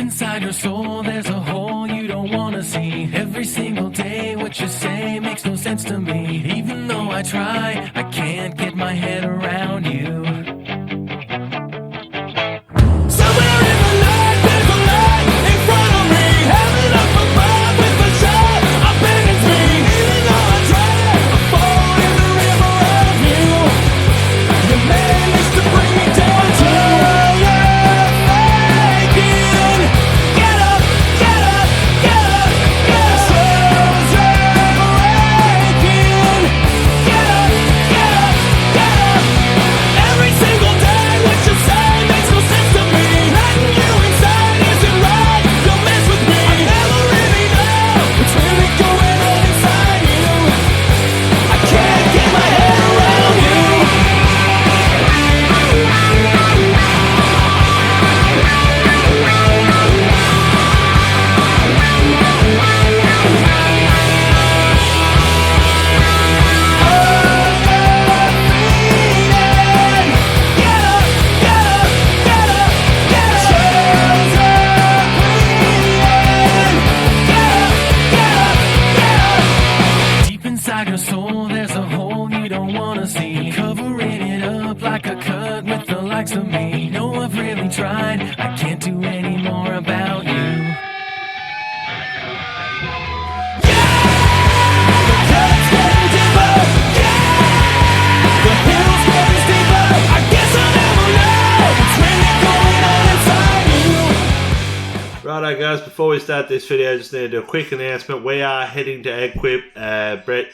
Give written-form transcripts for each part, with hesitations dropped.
inside your soul, there's a hole you don't wanna see. Every single day, what you say makes no sense to me. Even though I try, I can't get my head around you. Somewhere in the night, there's a light in front of me. Heaven up above with a shot, I bet it's me. Even though I try, I fall in the river of you. You managed to bring me down to your soul, there's a hole you don't wanna see. Covering it up like a cut with the likes of me. No, I've really tried, I can't do any more about you. Righto guys, before we start this video, I just need to do a quick announcement. We are heading to Equip. Brett,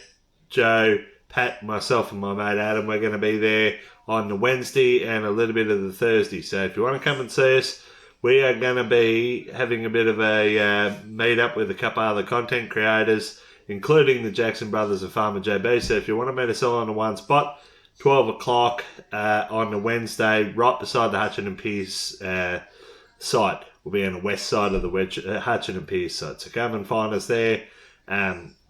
Joe, Pat, myself and my mate Adam, we're going to be there on the Wednesday and a little bit of the Thursday. So if you want to come and see us, we are going to be having a bit of a meet up with a couple other content creators, including the Jackson Brothers and Farmer JB. So if you want to meet us all on the one spot, 12 o'clock on the Wednesday, right beside the Hutchin and Pierce site. We'll be on the west side of the Hutchin and Pierce site. So come and find us there,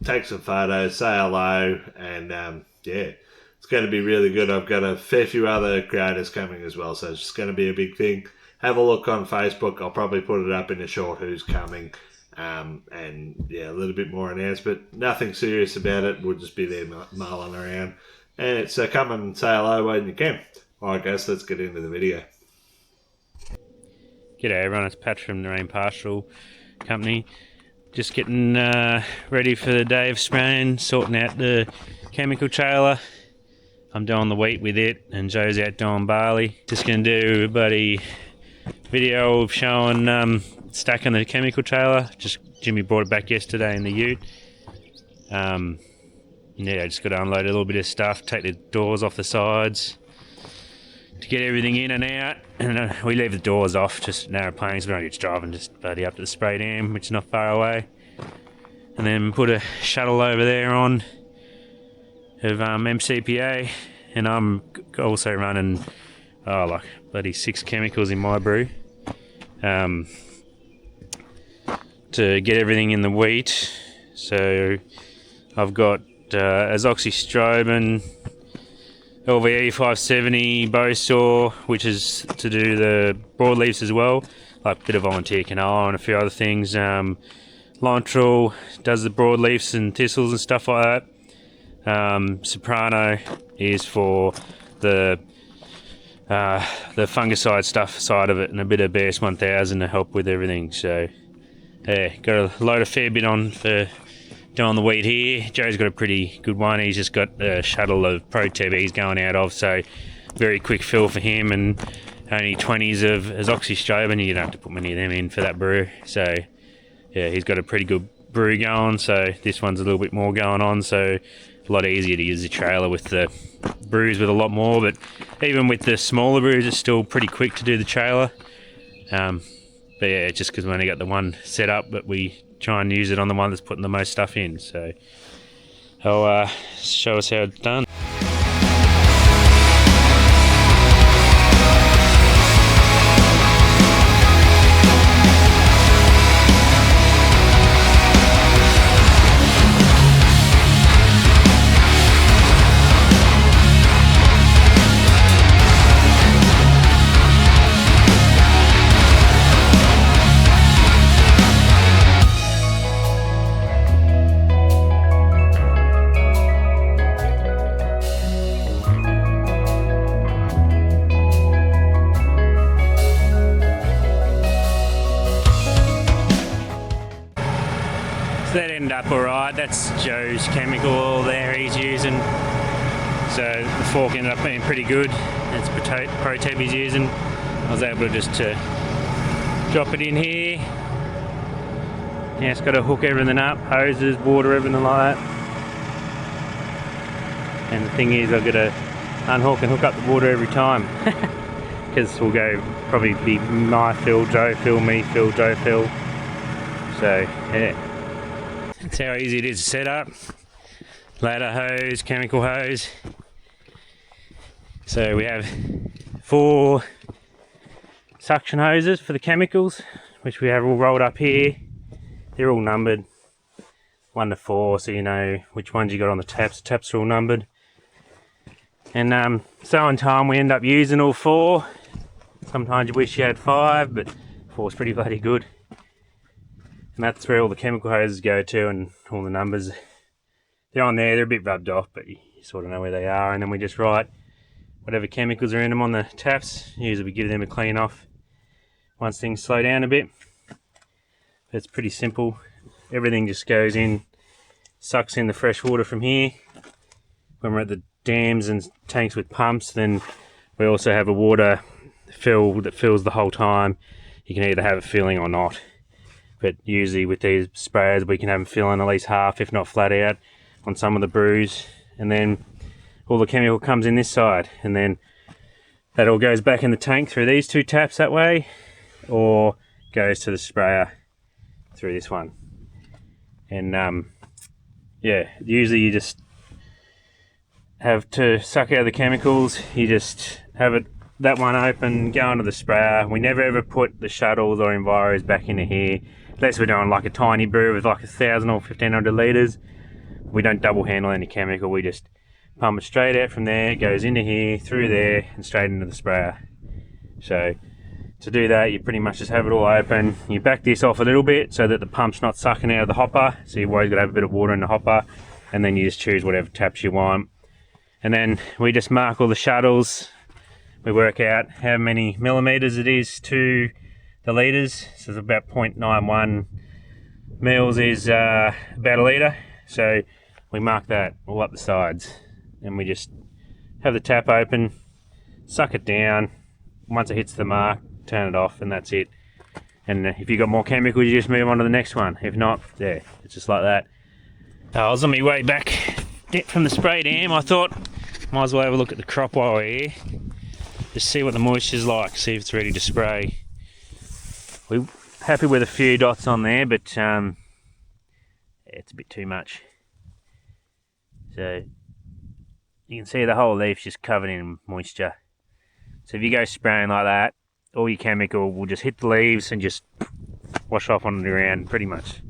take some photos, say hello, and yeah, it's going to be really good. I've got a fair few other creators coming as well, so it's just going to be a big thing. Have a look on Facebook. I'll probably put it up in a short who's coming, and yeah, a little bit more announcement. Nothing serious about it. We'll just be there mulling around. And so come and say hello when you can. Alright guys, let's get into the video. G'day everyone, it's Pat from the Rain Pastoral Company. Just getting ready for the day of spraying, sorting out the chemical trailer. I'm doing the wheat with it and Joe's out doing barley. Just going to do a buddy video of showing stacking the chemical trailer. Just Jimmy brought it back yesterday in the ute. Yeah, just got to unload a little bit of stuff, take the doors off the sides to get everything in and out, and we leave the doors off, just narrow planes. We don't get driving just bloody up to the spray dam, which is not far away, and then put a shuttle over there on of MCPA, and I'm also running like bloody 6 chemicals in my brew to get everything in the wheat. So I've got azoxystrobin, LVE 570 bow saw, which is to do the broadleafs as well, like a bit of volunteer canola and a few other things. Lontrol does the broadleafs and thistles and stuff like that. Soprano is for the fungicide stuff side of it, and a bit of BS 1000 to help with everything. So yeah, got to load a fair bit on for doing the wheat here. Joe's got a pretty good one. He's just got a shuttle of Pro TBs going out of, so very quick fill for him, and only 20s of azoxystrobin. You don't have to put many of them in for that brew. So yeah, he's got a pretty good brew going, so this one's a little bit more going on, so a lot easier to use the trailer with the brews with a lot more. But even with the smaller brews, it's still pretty quick to do the trailer. But yeah, just because we only got the one set up, but we try and use it on the one that's putting the most stuff in. So I'll show us how it's done. ended up alright. That's Joe's chemical oil there he's using. So the fork ended up being pretty good. It's Pro Tip he's using. I was able to just drop it in here. Yeah, it's got to hook everything up, hoses, water, everything like that. And the thing is, I've got to unhook and hook up the water every time. Because we'll go probably be my fill, Joe fill, me fill, Joe fill. So yeah, that's how easy it is to set up. Ladder hose, chemical hose. So we have 4 suction hoses for the chemicals, which we have all rolled up here. They're all numbered 1 to 4, so you know which ones you got on the taps. The taps are all numbered. And so in time we end up using all 4. Sometimes you wish you had 5, but 4's pretty bloody good. And that's where all the chemical hoses go to, and all the numbers. They're on there, they're a bit rubbed off, but you sort of know where they are. And then we just write whatever chemicals are in them on the taps. Usually we give them a clean off once things slow down a bit. But it's pretty simple. Everything just goes in, sucks in the fresh water from here. When we're at the dams and tanks with pumps, then we also have a water fill that fills the whole time. You can either have it filling or not. But usually with these sprayers we can have them filling at least half, if not flat out, on some of the brews. And then all the chemical comes in this side, and then that all goes back in the tank through these 2 taps that way, or goes to the sprayer through this one. And yeah, usually you just have to suck out the chemicals. You just have it, that one open, go into the sprayer. We never ever put the shuttles or enviros back into here, unless we're doing like a tiny brew with like 1,000 or 1,500 litres. We don't double handle any chemical, we just pump it straight out from there, it goes into here, through there, and straight into the sprayer. So to do that, you pretty much just have it all open. You back this off a little bit so that the pump's not sucking out of the hopper, so you've always got to have a bit of water in the hopper, and then you just choose whatever taps you want. And then we just mark all the shuttles. We work out how many millimetres it is to the litres, so it's about 0.91 mils is about a litre. So we mark that all up the sides, and we just have the tap open, suck it down. Once it hits the mark, turn it off, and that's it. And if you've got more chemicals, you just move on to the next one. If not, yeah, it's just like that. I was on my way back from the spray dam. I thought might as well have a look at the crop while we're here, just see what the moisture's like, see if it's ready to spray. We're happy with a few dots on there, but yeah, it's a bit too much. So you can see the whole leaf's just covered in moisture. So if you go spraying like that, all your chemical will just hit the leaves and just wash off on the ground, pretty much.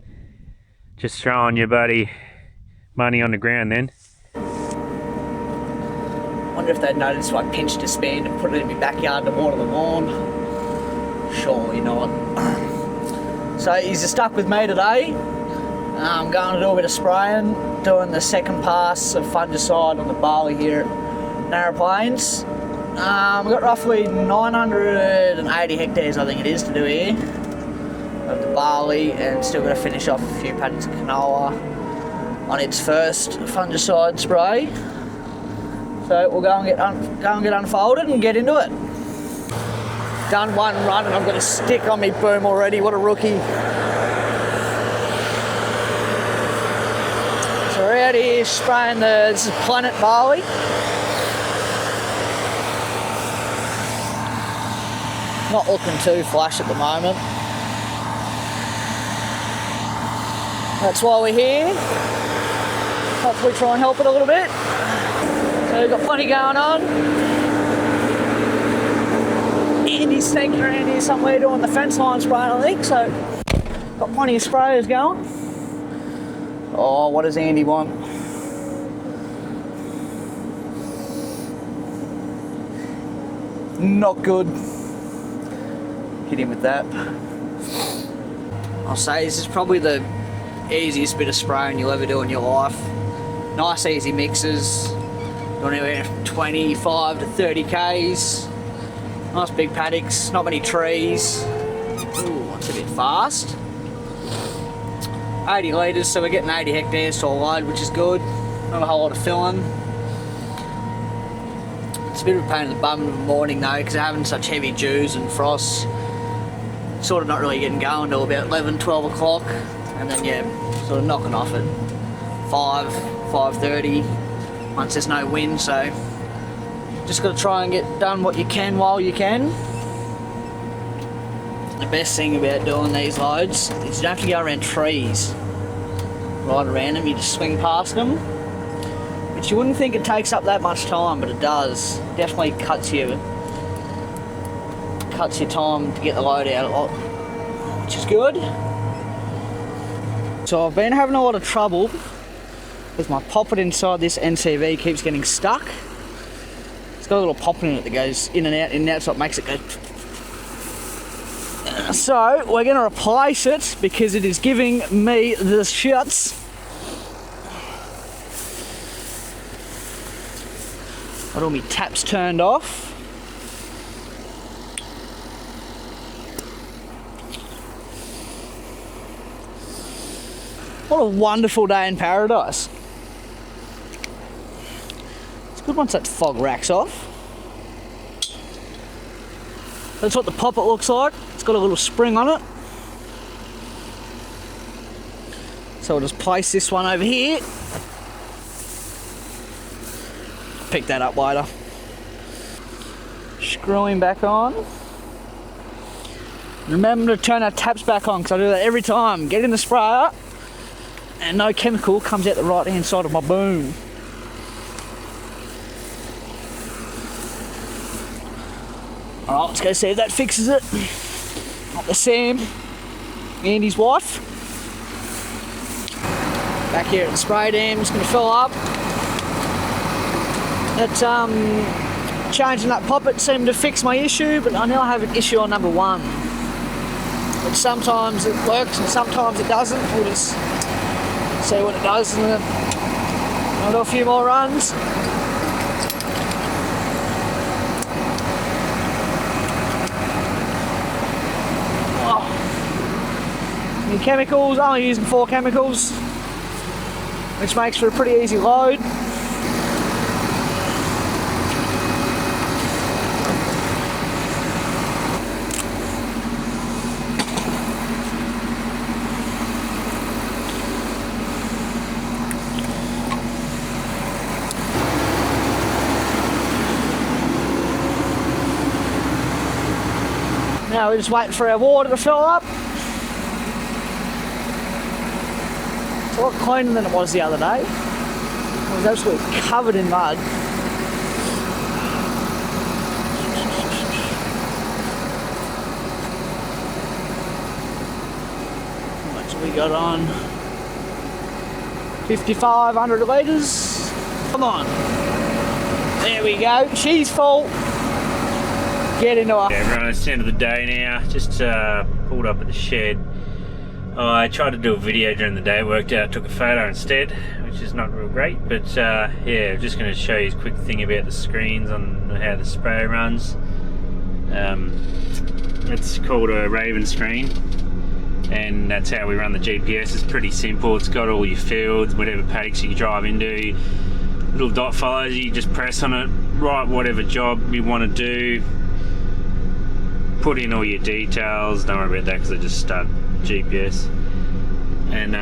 Just throwing your money on the ground then. Wonder if they'd noticed if I pinched a span and put it in my backyard to water the lawn. Surely not. So he's stuck with me today. I'm going to do a bit of spraying, doing the second pass of fungicide on the barley here at Narrow Plains. We've got roughly 980 hectares, I think it is, to do here of the barley, and still got to finish off a few paddocks of canola on its first fungicide spray. So we'll go and get unfolded and get into it. Done one run and I've got a stick on me boom already. What a rookie! So we're out here spraying this is Planet barley. Not looking too flash at the moment. That's why we're here. Hopefully try and help it a little bit. So we've got plenty going on. Andy's sneaking around here somewhere doing the fence line spraying, I think, so got plenty of sprayers going. Oh, what does Andy want? Not good. Hit him with that. I'll say this is probably the easiest bit of spraying you'll ever do in your life. Nice easy mixes. Going anywhere from 25 to 30 Ks. Nice big paddocks, not many trees. Ooh, that's a bit fast. 80 litres, so we're getting 80 hectares to a load, which is good. Not a whole lot of filling. It's a bit of a pain in the bum in the morning though, because they're having such heavy dews and frosts. Sort of not really getting going until about 11, 12 o'clock, and then yeah, sort of knocking off at 5:30 once there's no wind. So just got to try and get done what you can while you can. The best thing about doing these loads is you don't have to go around trees, right around them. You just swing past them, which you wouldn't think it takes up that much time, but it does. Definitely cuts your time to get the load out a lot, which is good. So I've been having a lot of trouble with my poppet inside this NCV. Keeps getting stuck. It's got a little poppet in it that goes in and out, so it makes it go. So we're going to replace it because it is giving me the shits. Got all my taps turned off. What a wonderful day in paradise. It's good once that fog racks off. That's what the poppet looks like. It's got a little spring on it. So we'll just place this one over here. Pick that up later. Screw him back on. Remember to turn our taps back on, because I do that every time. Get in the sprayer and no chemical comes out the right hand side of my boom. Alright, let's go see if that fixes it. Up to Sam, Andy's wife. Back here at the spray dam, just going to fill up. Changing that poppet seemed to fix my issue, but I now have an issue on number 1. But sometimes it works and sometimes it doesn't. We'll just see what it does and then I'll do a few more runs. New chemicals, only using 4 chemicals, which makes for a pretty easy load. Now we're just waiting for our water to fill up. It's a lot cleaner than it was the other day. It was absolutely covered in mud. How much have we got on? 5,500 litres. Come on. There we go. She's full. Get into her. Yeah, everyone, it's the end of the day now. Just pulled up at the shed. I tried to do a video during the day, it worked out, took a photo instead, which is not real great, but yeah, I'm just going to show you a quick thing about the screens on how the spray runs. It's called a Raven screen, and that's how we run the GPS. It's pretty simple. It's got all your fields, whatever paddocks you drive into, little dot follows, you just press on it, write whatever job you want to do, put in all your details, don't worry about that because I just start GPS, and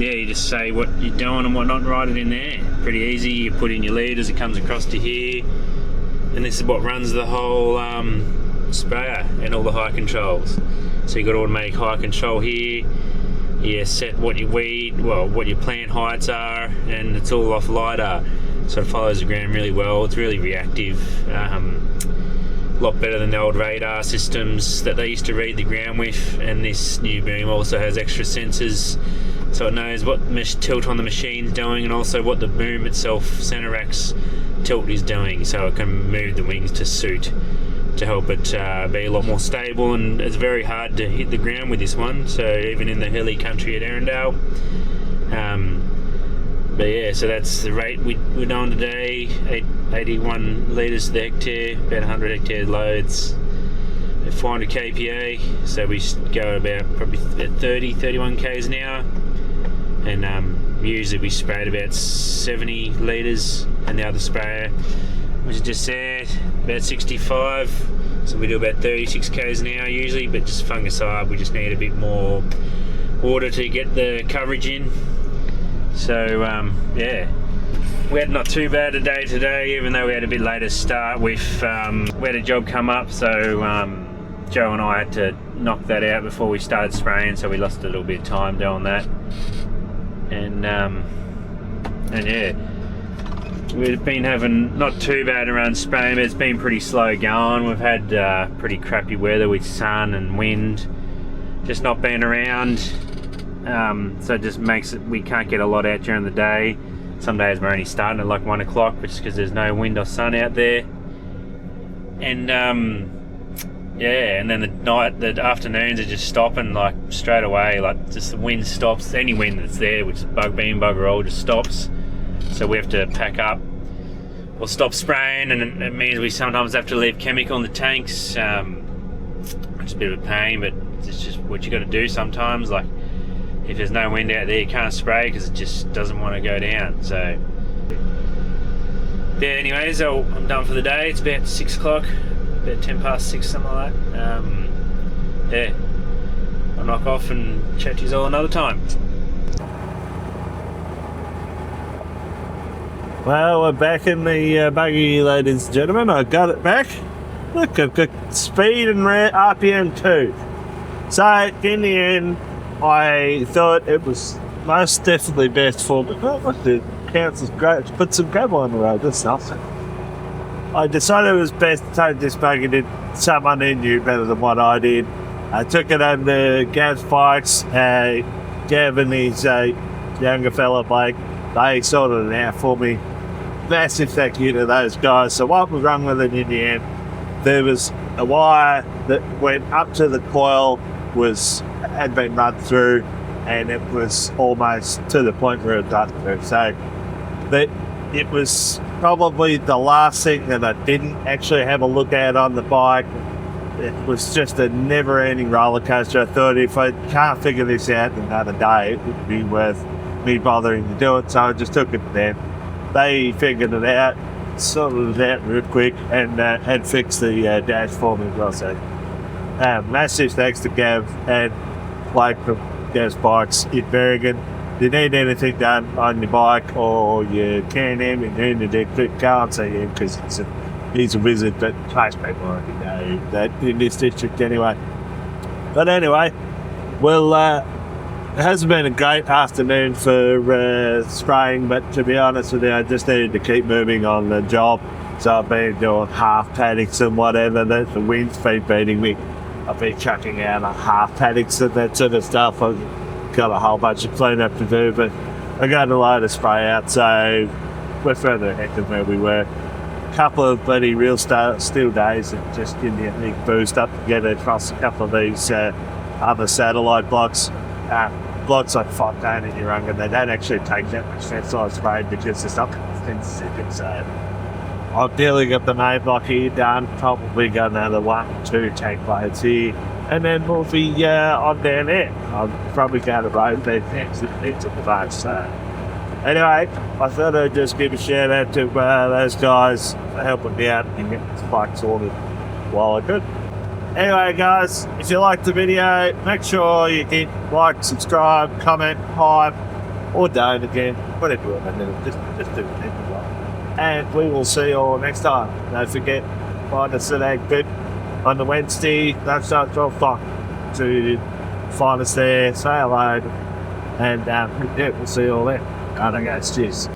yeah, you just say what you're doing and whatnot and write it in there. Pretty easy. You put in your lead as it comes across to here, and this is what runs the whole sprayer and all the high controls. So you got automatic high control here. You set what your weed, well, what your plant heights are, and it's all off LiDAR, so it follows the ground really well. It's really reactive. A lot better than the old radar systems that they used to read the ground with, and this new boom also has extra sensors, so it knows what tilt on the machine's doing and also what the boom itself, center rack's tilt is doing, so it can move the wings to suit to help it be a lot more stable. And it's very hard to hit the ground with this one, so even in the hilly country at Arundel. But yeah, so that's the rate we're doing today, 81 litres to the hectare, about 100 hectare loads at 400 kPa, so we go about probably 30, 31 k's an hour. and usually we sprayed about 70 litres and the other sprayer which is just there about 65, so we do about 36 k's an hour usually, but just fungicide we just need a bit more water to get the coverage in. So yeah, we had not too bad a day today, even though we had a bit later start with we had a job come up, so Joe and I had to knock that out before we started spraying, so we lost a little bit of time doing that. And yeah, we've been having not too bad around spraying, but it's been pretty slow going. We've had pretty crappy weather with sun and wind just not being around, so it just makes it we can't get a lot out during the day. Some days we're only starting at like 1 o'clock, which is because there's no wind or sun out there. And yeah, and then the afternoons are just stopping like straight away, like just the wind stops. Any wind that's there, which is bugbeam, buggerroll, just stops. So we have to pack up or stop spraying, and it means we sometimes have to leave chemical in the tanks, which is a bit of a pain, but it's just what you got to do sometimes. Like if there's no wind out there, you can't spray because it just doesn't want to go down. So yeah, anyways, I'm done for the day. It's about 6 o'clock, about 10 past 6, something like that. Yeah, I'll knock off and chat to you all another time. Well, we're back in the buggy, ladies and gentlemen. I got it back. Look, I've got speed and RPM too. So, in the end, I thought it was most definitely best for me. Oh, look, the council's great. Put some gravel on the road, that's nothing. I decided it was best to take this buggy to someone who knew better than what I did. I took it over to Gav's Bikes. Gav and his younger fella, Blake, they sorted it out for me. Massive thank you to those guys. So what was wrong with it in the end, there was a wire that went up to the coil, had been run through, and it was almost to the point where it got through. So it was probably the last thing that I didn't actually have a look at on the bike. It was just a never-ending roller coaster. I thought if I can't figure this out in another day, it would be worth me bothering to do it. So I just took it to them. They figured it out, sorted it out real quick, and had fixed the dash for me as well. So massive thanks to Gav and Blake from Gav's Bikes in Berrigan. If you need anything done on your bike or your Can-Am and you need a quick, go and see him because he's a wizard, but most people already know that in this district anyway. But anyway, well, it hasn't been a great afternoon for spraying, but to be honest with you, I just needed to keep moving on the job. So I've been doing half paddocks and whatever. The wind's been beating me. I've been chucking out half paddocks and that sort of stuff. I've got a whole bunch of clean-up to do, but I got a load of spray out, so we're further ahead than where we were. A couple of bloody real steel days and just give me a big boost up to get across a couple of these other satellite blocks. Blocks like Fontaine and Urunga, they don't actually take that much fence-size spray because there's not enough fence in it. So I've nearly got the main block here done, probably got another 1 or 2 tank blades here, and then we'll be on down there. I'm probably going to road their fence that needs at the base. So anyway, I thought I'd just give a shout out to those guys for helping me out and getting this bike sorted while I could. Anyway guys, if you liked the video, make sure you hit like, subscribe, comment, hype, or don't again, whatever you want to do, just do it. And we will see you all next time. Don't forget, find us at Ag on the Wednesday, don't start 12 o'clock to find us there, say hello, and yeah, we'll see you all there. Alright guys, cheers.